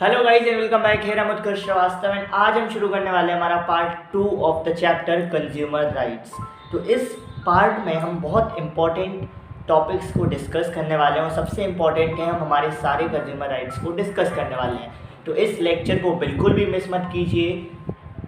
Hello guys and welcome back. Here Utkarsh Srivastava and आज हम शुरू करने वाले हैं हमारा part 2 of the chapter consumer rights. तो इस पार्ट में हम बहुत इंपॉर्टेंट टॉपिक्स को डिस्कस करने वाले हैं और सबसे इम्पॉर्टेंट है हम हमारे सारे कंज्यूमर राइट्स को डिस्कस करने वाले हैं। तो इस लेक्चर को बिल्कुल भी मिस मत कीजिए।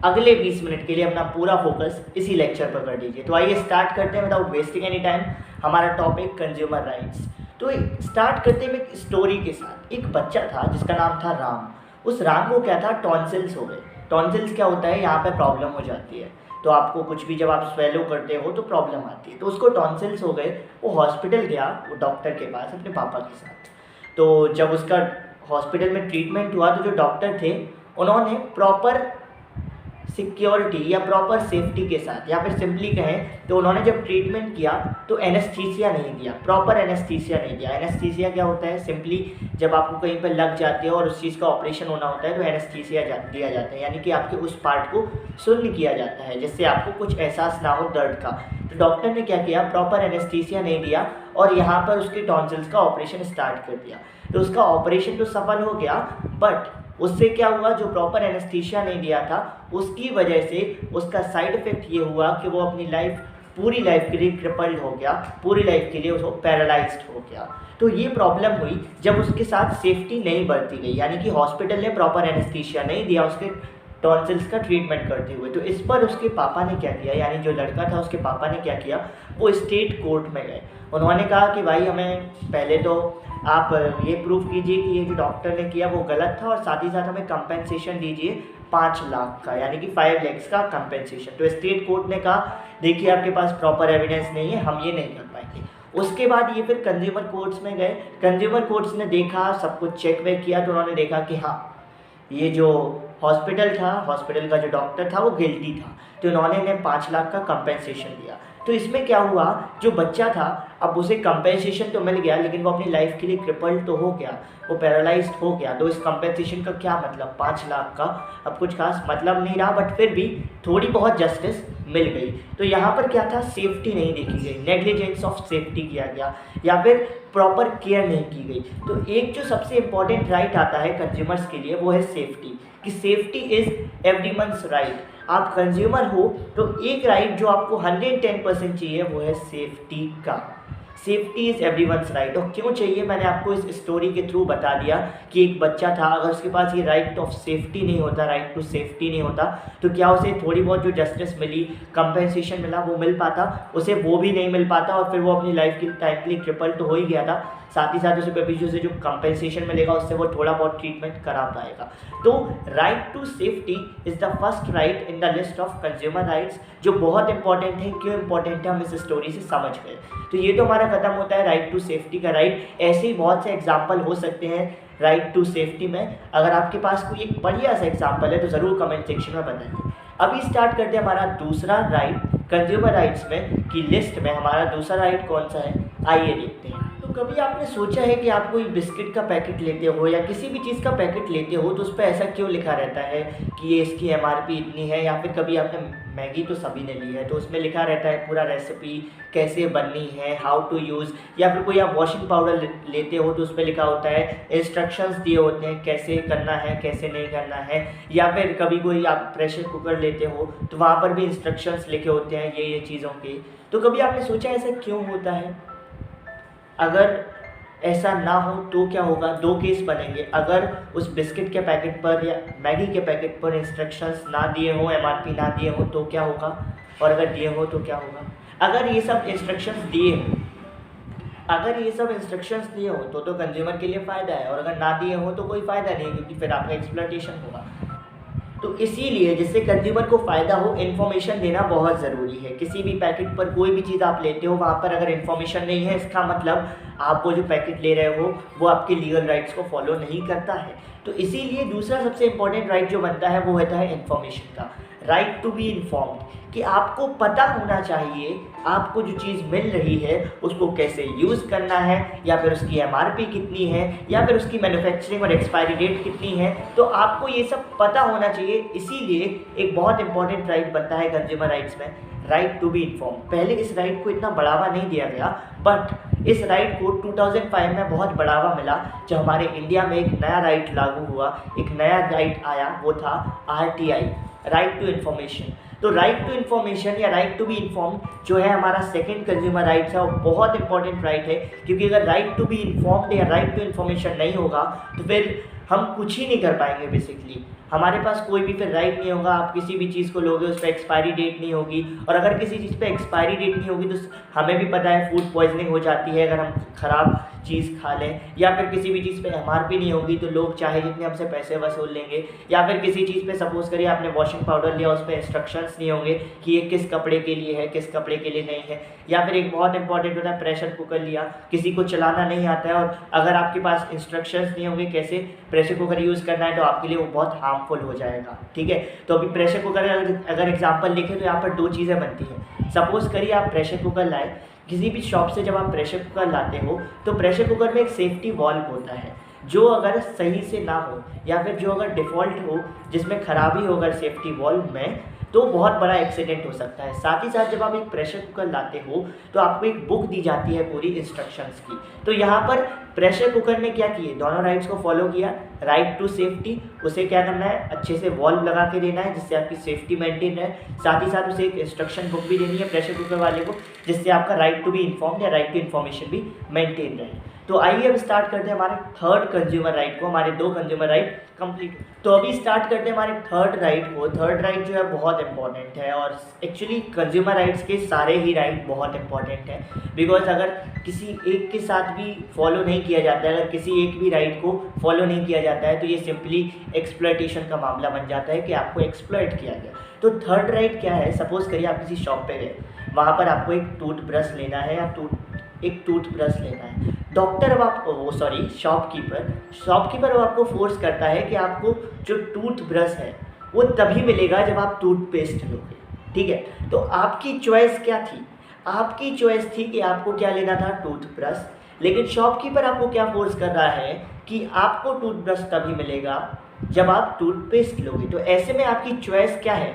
अगले 20 मिनट के लिए अपना पूरा फोकस इसी लेक्चर पर कर दीजिए। तो आइए स्टार्ट करते हैं विदाउट वेस्टिंग एनी टाइम हमारा टॉपिक कंज्यूमर राइट्स। तो स्टार्ट करते हैं एक स्टोरी के साथ। एक बच्चा था जिसका नाम था राम। उस राम को क्या था, टॉन्सिल्स हो गए। टॉन्सिल्स क्या होता है, यहाँ पे प्रॉब्लम हो जाती है। तो आपको कुछ भी जब आप स्वेलो करते हो तो प्रॉब्लम आती है। तो उसको टॉन्सिल्स हो गए। वो हॉस्पिटल गया, वो डॉक्टर के पास अपने पापा के साथ। तो जब उसका हॉस्पिटल में ट्रीटमेंट हुआ तो जो डॉक्टर थे उन्होंने प्रॉपर सिक्योरिटी या प्रॉपर सेफ्टी के साथ, या फिर सिंपली कहें तो उन्होंने जब ट्रीटमेंट किया तो एनेस्थीसिया नहीं दिया, प्रॉपर एनेस्थीसिया नहीं दिया। एनेस्थीसिया क्या होता है, सिंपली जब आपको कहीं पर लग जाती है और उस चीज़ का ऑपरेशन होना होता है तो एनेस्थीसिया दिया जाता है, यानी कि आपके उस पार्ट को शून्य किया जाता है जिससे आपको कुछ एहसास ना हो दर्द का। तो डॉक्टर ने क्या किया, प्रॉपर एनेस्थीसिया नहीं दिया और यहाँ पर उसके टॉन्सिल्स का ऑपरेशन स्टार्ट कर दिया। तो उसका ऑपरेशन तो सफल हो गया, बट उससे क्या हुआ, जो प्रॉपर एनेस्थीसिया नहीं दिया था उसकी वजह से उसका साइड इफेक्ट ये हुआ कि वो अपनी पूरी लाइफ के लिए क्रिपल्ड हो गया, पूरी लाइफ के लिए उसको पैरालाइज्ड हो गया। तो ये प्रॉब्लम हुई जब उसके साथ सेफ्टी नहीं बरती गई, यानी कि हॉस्पिटल ने प्रॉपर एनेस्थीसिया नहीं दिया उसके टॉन्सिल्स का ट्रीटमेंट करते हुए। तो इस पर उसके पापा ने क्या किया, यानी जो लड़का था उसके पापा ने क्या किया, वो स्टेट कोर्ट में गए। उन्होंने कहा कि भाई हमें पहले तो आप ये प्रूफ कीजिए कि ये जो डॉक्टर ने किया वो गलत था और साथ ही साथ हमें कंपेंसेशन दीजिए 5 लाख का, यानी कि 5 लाख का कंपेंसेशन। तो स्टेट कोर्ट ने कहा देखिए आपके पास प्रॉपर एविडेंस नहीं है, हम ये नहीं कर पाएंगे। उसके बाद ये फिर कंज्यूमर कोर्ट्स में गए। कंज्यूमर कोर्ट्स ने देखा, सब कुछ चेक वेक किया, तो उन्होंने देखा कि हाँ ये जो हॉस्पिटल था, हॉस्पिटल का जो डॉक्टर था वो गिल्टी था। तो उन्होंने इन्हें 5 लाख का कंपेंसेशन दिया। तो इसमें क्या हुआ, जो बच्चा था अब उसे कंपेंसेशन तो मिल गया लेकिन वो अपनी लाइफ के लिए क्रिपल्ड तो हो गया, वो पैरालाइज्ड हो गया। तो इस कंपेंसेशन का क्या मतलब, 5 लाख का अब कुछ खास मतलब नहीं रहा, बट फिर भी थोड़ी बहुत जस्टिस मिल गई। तो यहाँ पर क्या था, सेफ्टी नहीं देखी गई, नेग्लिजेंस ऑफ सेफ्टी किया गया या फिर प्रॉपर केयर नहीं की गई। तो एक जो सबसे इम्पॉर्टेंट राइट आता है कंज्यूमर्स के लिए वो है सेफ्टी, कि सेफ्टी इज़ एवरीवन्स राइट। आप कंज्यूमर हो तो एक राइट जो आपको 110% चाहिए वो है सेफ्टी का। Safety is everyone's right. और क्यों चाहिए, मैंने आपको इस स्टोरी के थ्रू बता दिया कि एक बच्चा था, अगर उसके पास ये राइट ऑफ सेफ्टी नहीं होता, राइट टू सेफ्टी नहीं होता, तो क्या उसे थोड़ी बहुत जो जस्टिस मिली, कंपेंसेशन मिला, वो मिल पाता, उसे वो भी नहीं मिल पाता और फिर वो अपनी लाइफ के टाइम के लिए क्रिपल तो हो ही गया था। साथ ही साथ उसे भविष्य से जो कंपेंसेशन मिलेगा उससे वो थोड़ा बहुत ट्रीटमेंट करा पाएगा। तो right to safety is the first right in the list of consumer rights, जो बहुत इंपॉर्टेंट है। क्यों इंपॉर्टेंट है हम इस स्टोरी से समझ गए। तो ये तो हमारा खत्म होता है राइट टू सेफ्टी का राइट। ऐसे ही बहुत से एग्जाम्पल हो सकते हैं राइट टू सेफ्टी में। अगर आपके पास कोई एक बढ़िया सा एग्जाम्पल है तो ज़रूर कमेंट सेक्शन में बताइए। अभी स्टार्ट करते हैं हमारा दूसरा राइट कंज्यूमर राइट्स में की लिस्ट में। हमारा दूसरा राइट कौन सा है, आइए देखते हैं। तो कभी आपने सोचा है कि आप कोई बिस्किट का पैकेट लेते हो या किसी भी चीज़ का पैकेट लेते हो तो उस पर ऐसा क्यों लिखा रहता है कि ये इसकी MRP इतनी है, या फिर कभी आपने मैगी तो सभी ने ली है तो उसमें लिखा रहता है पूरा रेसिपी कैसे बननी है, हाउ टू यूज़, या फिर कोई आप वॉशिंग पाउडर लेते हो तो उस पर लिखा होता है, इंस्ट्रक्शंस दिए होते हैं कैसे करना है कैसे नहीं करना है। या फिर कभी कोई आप प्रेशर कुकर लेते हो तो वहाँ पर भी इंस्ट्रक्शंस लिखे होते हैं ये चीज़ों के। तो कभी आपने सोचा ऐसा क्यों होता है? अगर ऐसा ना हो तो क्या होगा, 2 केस बनेंगे। अगर उस बिस्किट के पैकेट पर या मैगी के पैकेट पर इंस्ट्रक्शंस ना दिए हो, MRP ना दिए हो तो क्या होगा, और अगर दिए हो तो क्या होगा। अगर ये सब इंस्ट्रक्शंस दिए हो, तो कंज्यूमर के लिए फ़ायदा है, और अगर ना दिए हो तो कोई फ़ायदा नहीं, क्योंकि फिर आपका एक्सप्लॉयटेशन होगा। तो इसीलिए जिससे कंज्यूमर को फ़ायदा हो, इन्फॉर्मेशन देना बहुत ज़रूरी है। किसी भी पैकेट पर कोई भी चीज़ आप लेते हो वहाँ पर अगर इन्फॉर्मेशन नहीं है, इसका मतलब आप वो जो पैकेट ले रहे हो वो आपके लीगल राइट्स को फॉलो नहीं करता है। तो इसीलिए दूसरा सबसे इम्पॉर्टेंट राइट जो बनता है वो होता है इन्फॉर्मेशन का, राइट टू बी इन्फॉर्म्ड, कि आपको पता होना चाहिए आपको जो चीज़ मिल रही है उसको कैसे यूज़ करना है, या फिर उसकी MRP कितनी है, या फिर उसकी मैन्युफैक्चरिंग और एक्सपायरी डेट कितनी है। तो आपको ये सब पता होना चाहिए। इसीलिए एक बहुत इंपॉर्टेंट राइट बनता है कंज्यूमर राइट्स में, राइट टू बी इन्फॉर्म। पहले इस राइट को इतना बढ़ावा नहीं दिया गया, बट इस राइट को 2005 में बहुत बढ़ावा मिला जब हमारे इंडिया में एक नया राइट लागू हुआ, एक नया राइट आया, वो था RTI, राइट टू इन्फॉर्मेशन। तो राइट टू इन्फॉर्मेशन या राइट टू बी इन्फॉर्म जो है हमारा सेकंड कंज्यूमर राइट्स है, वो बहुत इंपॉर्टेंट राइट है, क्योंकि अगर राइट टू बी इन्फॉर्म्ड या राइट टू इन्फॉर्मेशन नहीं होगा तो फिर हम कुछ ही नहीं कर पाएंगे। बेसिकली हमारे पास कोई भी फिर राइट नहीं होगा। आप किसी भी चीज़ को लोगे उस पर एक्सपायरी डेट नहीं होगी, और अगर किसी चीज़ पे एक्सपायरी डेट नहीं होगी तो हमें भी पता है फूड पॉइजनिंग हो जाती है अगर हम ख़राब चीज़ खा लें, या फिर किसी भी चीज़ पे MRP नहीं होगी तो लोग चाहे जितने हमसे पैसे वसूल लेंगे, या फिर किसी चीज़ पे सपोज करिए आपने वॉशिंग पाउडर लिया, उस पर इंस्ट्रक्शंस नहीं होंगे कि ये किस कपड़े के लिए है, किस कपड़े के लिए नहीं है। या फिर एक बहुत इंपॉर्टेंट होता है, प्रेशर कुकर लिया, किसी को चलाना नहीं आता है और अगर आपके पास इंस्ट्रक्शंस नहीं होंगे कैसे प्रेशर कुकर यूज़ करना है तो आपके लिए वो बहुत हार्मफुल हो जाएगा। ठीक है, तो अभी प्रेशर कुकर अगर एग्जाम्पल लिखें तो यहाँ पर दो चीज़ें बनती हैं। सपोज करिए आप प्रेशर कुकर लाए, किसी भी शॉप से जब आप प्रेशर कुकर लाते हो तो प्रेशर कुकर में एक सेफ्टी वॉल्व होता है, जो अगर सही से ना हो या फिर जो अगर डिफ़ॉल्ट हो, जिसमें खराबी हो अगर सेफ्टी वॉल्व में, तो बहुत बड़ा एक्सीडेंट हो सकता है। साथ ही साथ जब आप एक प्रेशर कुकर लाते हो तो आपको एक बुक दी जाती है पूरी इंस्ट्रक्शंस की। तो यहाँ पर प्रेशर कुकर ने क्या किए, दोनों राइट्स को फॉलो किया। राइट टू सेफ्टी, उसे क्या करना है, अच्छे से वॉल्व लगा के देना है जिससे आपकी सेफ्टी मेंटेन रहे। साथ ही साथ उसे एक इंस्ट्रक्शन बुक भी देनी है प्रेशर कुकर वाले को, जिससे आपका राइट टू बी इन्फॉर्म्ड या राइट टू इन्फॉर्मेशन भी मेंटेन रहे। तो आइए अब स्टार्ट करते हैं हमारे थर्ड कंज्यूमर राइट को। हमारे दो कंज्यूमर राइट कंप्लीट, तो अभी स्टार्ट करते हैं हमारे थर्ड राइट को। थर्ड राइट जो है बहुत इंपॉर्टेंट है, और एक्चुअली कंज्यूमर राइट्स के सारे ही राइट बहुत इंपॉर्टेंट हैं, बिकॉज अगर किसी एक के साथ भी फॉलो नहीं किया जाता है, अगर किसी एक भी राइट को फॉलो नहीं किया जाता है तो ये सिंपली एक्सप्लॉयटेशन का मामला बन जाता है कि आपको एक्सप्लॉयट किया गया। तो थर्ड राइट क्या है, सपोज करिए आप किसी शॉप पे गए, वहाँ पर आपको एक टूथब्रश लेना है या एक टूथब्रश लेना है। डॉक्टर अब आप शॉपकीपर अब आपको फोर्स करता है कि आपको जो टूथब्रश है वो तभी मिलेगा जब आप टूथपेस्ट लोगे। ठीक है, तो आपकी चॉइस क्या थी, आपकी चॉइस थी कि आपको क्या लेना था, टूथब्रश, लेकिन शॉपकीपर आपको क्या फोर्स कर रहा है कि आपको टूथब्रश तभी मिलेगा जब आप टूथपेस्ट लोगे। तो ऐसे में आपकी चॉइस क्या है,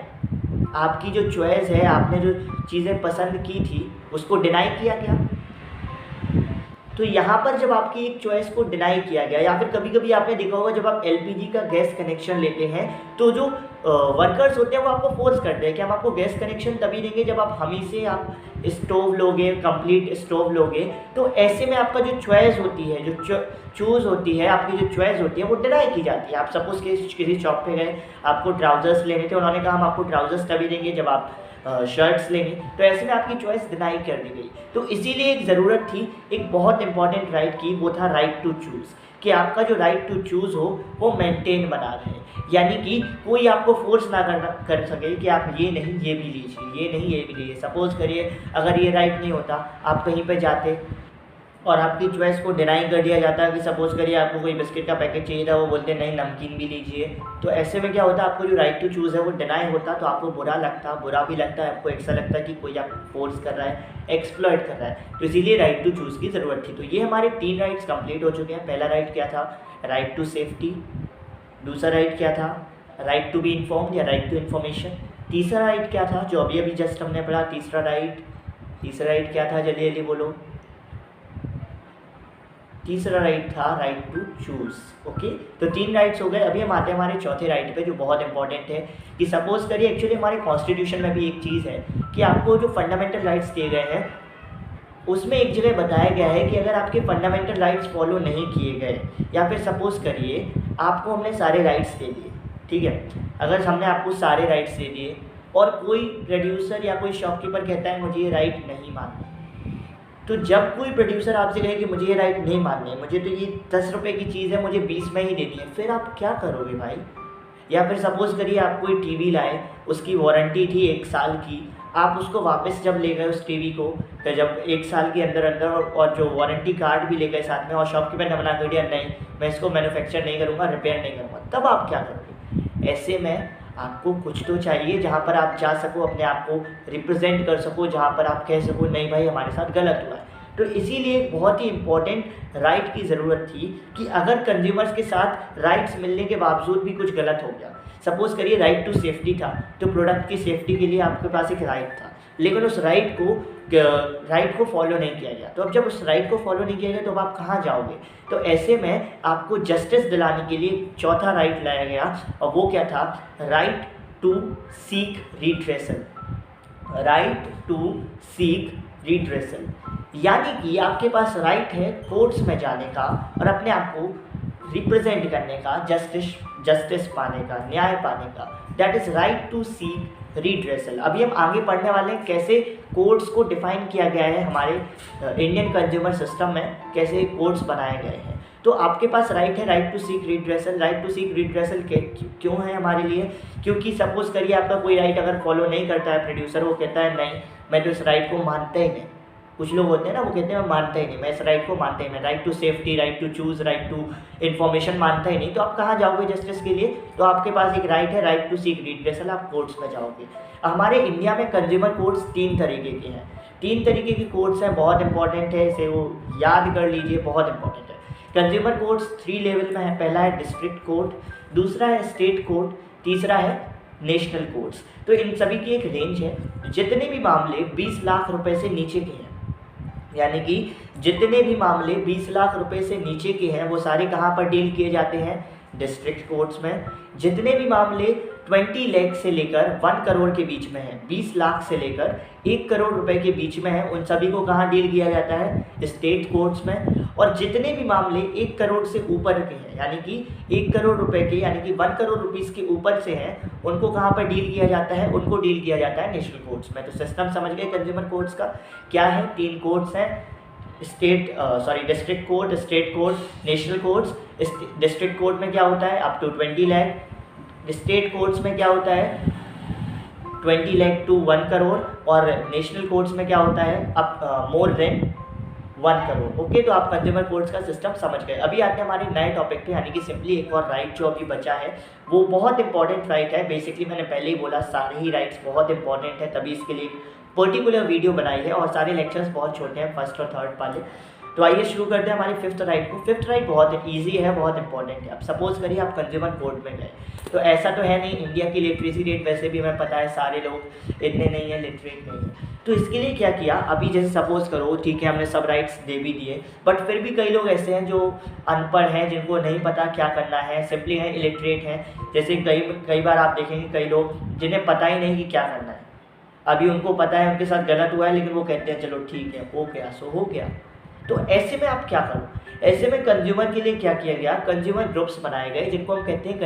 आपकी जो चॉइस है, आपने जो चीज़ें पसंद की थी उसको डिनाई किया क्या। तो यहाँ पर जब आपकी एक चॉइस को डिनाई किया गया, या फिर कभी कभी आपने देखा होगा जब आप LPG का गैस कनेक्शन लेते हैं तो जो वर्कर्स होते हैं वो आपको फोर्स करते हैं कि हम आपको गैस कनेक्शन तभी देंगे जब आप हमी से आप स्टोव लोगे, कंप्लीट स्टोव लोगे। तो ऐसे में आपका जो चॉइस होती है, जो चूज़ होती है, आपकी जो चॉइस होती है वो डिनाई की जाती है। आप सपोज किसी शॉप पे गए, आपको ट्राउजर्स लेने थे, उन्होंने कहा हम आपको ट्राउजर्स तभी देंगे जब आप शर्ट्स लेंगे, तो ऐसे में आपकी चॉइस डिनाई कर दी गई। तो इसीलिए एक ज़रूरत थी एक बहुत इंपॉर्टेंट राइट की, वो था राइट टू चूज़, कि आपका जो राइट टू चूज़ हो वो मेंटेन बना रहे, यानी कि कोई आपको फोर्स ना कर सके कि आप ये नहीं ये भी लीजिए, ये नहीं ये भी लीजिए। सपोज़ करिए अगर ये राइट नहीं होता, आप कहीं पे जाते और आपकी चॉइस को डिनाई कर दिया जाता है कि सपोज़ करिए आपको कोई बिस्किट का पैकेट चाहिए था, वो बोलते नहीं नमकीन भी लीजिए। तो ऐसे में क्या होता है, आपको जो राइट टू चूज़ है वो डिनाई होता, तो आपको बुरा भी लगता है, आपको ऐसा लगता है कि कोई आपको फोर्स कर रहा है, एक्सप्लॉइट कर रहा है। तो इसीलिए राइट टू चूज़ की ज़रूरत थी। तो ये हमारे 3 राइट्स कंप्लीट हो चुके हैं। पहला राइट क्या था, राइट टू सेफ्टी। दूसरा राइट क्या था, राइट टू बी इन्फॉर्म्ड या राइट टू इन्फॉर्मेशन। तीसरा राइट क्या था, जो अभी जस्ट हमने पढ़ा, तीसरा राइट क्या था, जल्दी जल्दी बोलो। तीसरा राइट था राइट टू चूज़। ओके, तो 3 राइट्स हो गए। अभी हम आते हैं हमारे चौथे राइट पे, जो बहुत इंपॉर्टेंट है। कि सपोज करिए एक्चुअली हमारे कॉन्स्टिट्यूशन में भी एक चीज़ है कि आपको जो फंडामेंटल राइट्स दिए गए हैं उसमें एक जगह बताया गया है कि अगर आपके फंडामेंटल राइट्स फॉलो नहीं किए गए, या फिर सपोज करिए आपको हमने सारे राइट्स दे दिए, ठीक है, अगर हमने आपको सारे राइट्स दे दिए और कोई प्रोड्यूसर या कोई शॉपकीपर कहता है मुझे ये राइट नहीं मानना, तो जब कोई प्रोड्यूसर आपसे कहे कि मुझे ये राइट नहीं माननी है, मुझे तो ये 10 रुपये की चीज़ है, मुझे 20 में ही देनी है, फिर आप क्या करोगे भाई। या फिर सपोज़ करिए आप कोई टीवी लाए, उसकी वारंटी थी 1 साल की, आप उसको वापस जब ले गए उस टीवी को, तो जब 1 साल के अंदर और जो वारंटी कार्ड भी ले गए साथ में, और शॉपकीपर ने मना कर दिया नहीं मैं इसको मैन्युफैक्चर नहीं करूँगा, रिपेयर नहीं करूँगा, तब आप क्या करोगे। ऐसे में आपको कुछ तो चाहिए जहाँ पर आप जा सको, अपने आप को रिप्रेजेंट कर सको, जहाँ पर आप कह सको नहीं भाई हमारे साथ गलत हुआ है। तो इसीलिए एक बहुत ही इम्पॉर्टेंट राइट की ज़रूरत थी कि अगर कंज्यूमर्स के साथ राइट्स मिलने के बावजूद भी कुछ गलत हो गया, सपोज़ करिए राइट टू सेफ्टी था, तो प्रोडक्ट की सेफ्टी के लिए आपके पास एक राइट था, लेकिन उस राइट को फॉलो नहीं किया गया। तो अब जब उस राइट को फॉलो नहीं किया गया तो अब आप कहाँ जाओगे? तो ऐसे में आपको जस्टिस दिलाने के लिए चौथा राइट लाया गया, और वो क्या था? Right to seek redressal. Right to seek redressal यानी कि आपके पास राइट है कोर्ट्स में जाने का और अपने आप को रिप्रेजेंट करने का, जस्टिस पाने का, न्याय पाने का। That is right to seek redressal. अभी हम आगे पढ़ने वाले हैं कैसे कोर्ट्स को डिफाइन किया गया है हमारे इंडियन कंज्यूमर सिस्टम में, कैसे कोर्ट्स बनाए गए हैं। तो आपके पास राइट है right to seek redressal. Right to seek redressal क्यों है हमारे लिए? क्योंकि सपोज करिए आपका कोई राइट अगर फॉलो नहीं करता है प्रोड्यूसर, वो कहता है नहीं मैं तो इस राइट को मानता ही नहीं। कुछ लोग होते हैं ना, वो कहते हैं मैं मानता ही नहीं, मैं इस राइट को मानता ही नहीं, right to safety, right to choose, right to information मानता ही नहीं। तो आप कहाँ जाओगे जस्टिस के लिए? तो आपके पास एक राइट है राइट टू सीक रिड्रेसल, आप कोर्ट्स में जाओगे। हमारे इंडिया में कंज्यूमर कोर्ट्स 3 तरीके के हैं। 3 तरीके के कोर्ट्स हैं, बहुत इंपॉर्टेंट है, इसे वो याद कर लीजिए, बहुत इंपॉर्टेंट है। कंज्यूमर कोर्ट्स 3 लेवल में है। पहला है डिस्ट्रिक्ट कोर्ट, दूसरा है स्टेट कोर्ट, तीसरा है नेशनल कोर्ट्स। तो इन सभी की एक रेंज है। जितने भी मामले 20 लाख रुपए से नीचे के हैं, यानी कि जितने भी मामले 20 लाख रुपए से नीचे के हैं वो सारे कहाँ पर डील किए जाते हैं? डिस्ट्रिक्ट कोर्ट्स में। जितने भी मामले 20 लाख से लेकर 1 करोड़ के बीच में हैं, 20 लाख से लेकर 1 करोड़ रुपए के बीच में हैं, उन सभी को कहाँ डील किया जाता है? स्टेट कोर्ट्स में। और जितने भी मामले 1 करोड़ से ऊपर के हैं, यानी कि 1 करोड़ रुपए के, यानी कि 1 करोड़ रुपीज़ के ऊपर से हैं, उनको कहाँ पर डील किया जाता है? उनको डील किया जाता है नेशनल कोर्ट्स में। तो सिस्टम समझ गए कंज्यूमर कोर्ट्स का क्या है? 3 कोर्ट्स हैं, district court, state court, national courts. District court में क्या होता है? Up to 20 lakh. State courts में क्या होता है? 20 लाख टू 1 करोड़। और नेशनल कोर्ट्स में क्या होता है? Up more than 1 crore. Okay, तो आप कंज्यूमर कोर्ट्स का सिस्टम समझ गए। अभी आते हैं हमारे नए टॉपिक पे, यानी कि सिंपली एक और राइट जो अभी बचा है वो बहुत इंपॉर्टेंट राइट है। बेसिकली मैंने पहले ही बोला सारे ही राइट्स बहुत इंपॉर्टेंट है, तभी इसके लिए पर्टिकुलर वीडियो बनाई है, और सारे लेक्चर्स बहुत छोटे हैं, फर्स्ट और थर्ड वाले। तो आइए शुरू करते हैं हमारी 5th राइट को। 5th राइट बहुत ईजी है, बहुत इंपॉर्टेंट है। अब सपोज करिए आप कंज्यूमर कोर्ट में गए, तो ऐसा तो है नहीं, इंडिया की लिटरेसी रेट वैसे भी हमें पता है सारे लोग इतने नहीं है, लिटरेट नहीं है। तो इसके लिए क्या किया? अभी जैसे सपोज करो, ठीक है हमने सब राइट्स दे भी दिए, बट फिर भी कई लोग ऐसे हैं जो अनपढ़ हैं, जिनको नहीं पता क्या करना है, सिंपली हैं इलिटरेट हैं। जैसे कई बार आप देखेंगे कई लोग जिन्हें पता ही नहीं कि क्या करना है। अभी उनको पता है उनके साथ गलत हुआ है, लेकिन वो कहते हैं चलो ठीक है, हो गया सो हो गया। तो ऐसे में आप क्या करो? ऐसे में कंज्यूमर के लिए क्या किया गया? कंज्यूमर ग्रुप्स बनाए गए, जिनको हम कहते हैं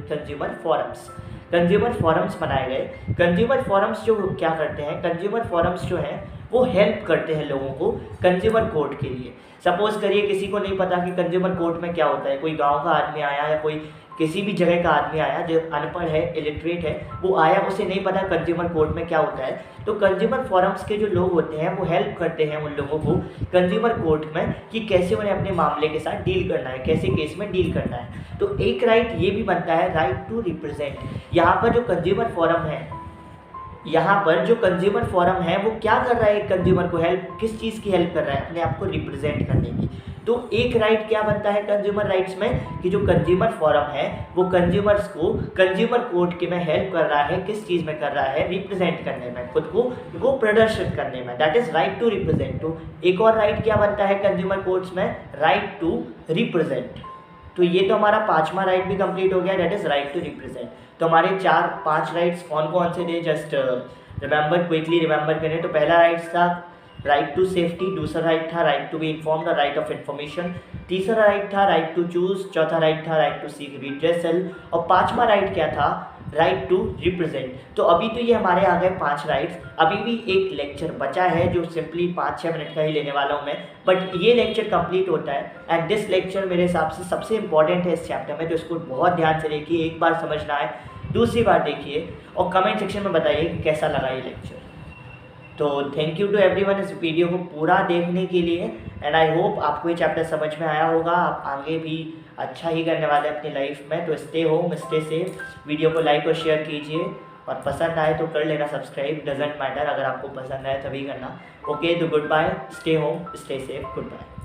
कंज्यूमर फोरम्स। कंज्यूमर फोरम्स बनाए गए। कंज्यूमर फोरम्स जो क्या करते हैं? कंज्यूमर फोरम्स जो हैं वो हेल्प करते हैं लोगों को कंज्यूमर कोर्ट के लिए। सपोज करिए किसी को नहीं पता कि कंज्यूमर कोर्ट में क्या होता है, कोई गांव का आदमी आया या कोई किसी भी जगह का आदमी आया जो अनपढ़ है, इलिटरेट है, वो आया, उसे नहीं पता कंज्यूमर कोर्ट में क्या होता है। तो कंज्यूमर फोरम्स के जो लोग होते हैं वो हेल्प करते हैं उन लोगों को कंज्यूमर कोर्ट में कि कैसे उन्हें अपने मामले के साथ डील करना है, कैसे केस में डील करना है। तो एक राइट ये भी बनता है, राइट टू रिप्रेजेंट। यहाँ पर जो कंज्यूमर फोरम है वो क्या कर रहा है? कंज्यूमर को हेल्प, किस चीज़ की हेल्प कर रहा है? अपने आप को रिप्रेजेंट करने की। तो एक राइट क्या बनता है कंज्यूमर राइट्स में कि जो कंज्यूमर फोरम है वो कंज्यूमर्स को कंज्यूमर कोर्ट के में हेल्प कर रहा है। किस चीज़ में कर रहा है? रिप्रेजेंट करने में, खुद को वो प्रदर्शित करने में। That is right to represent. तो एक और राइट क्या बनता है कंज्यूमर कोर्ट्स में? Right to represent. तो ये तो हमारा 5वां राइट भी कंप्लीट हो गया, that is right to represent. तो हमारे 4-5 राइट्स कौन कौन से थे? जस्ट क्विकली रिमेंबर करें। तो पहला राइट था राइट टू सेफ्टी, दूसरा राइट था right to be informed, right of information, तीसरा राइट था राइट टू चूज, चौथा राइट था राइट टू सीक रिड्रेसल, और 5वां राइट क्या था? Right to represent. तो अभी तो ये हमारे आ गए 5 राइट्स। अभी भी एक लेक्चर बचा है जो सिंपली 5-6 मिनट का ही लेने वाला हूँ मैं, बट ये लेक्चर कंप्लीट होता है। एंड दिस लेक्चर मेरे हिसाब से सबसे इंपॉर्टेंट है इस चैप्टर में, तो इसको बहुत ध्यान से देखिए, एक बार समझना है, दूसरी बार देखिए, और कमेंट सेक्शन में बताइए कि कैसा लगा ये लेक्चर। तो थैंक यू टू एवरीवन इस वीडियो को पूरा देखने के लिए, एंड आई होप आपको ये चैप्टर समझ में आया होगा। आप आगे भी अच्छा ही करने वाले हैं अपनी लाइफ में। तो stay home, stay safe. Video को लाइक और शेयर कीजिए, और पसंद आए तो कर लेना सब्सक्राइब, डजेंट मैटर, अगर आपको पसंद आए तभी करना। ओके, तो good bye, stay home, stay safe, good bye.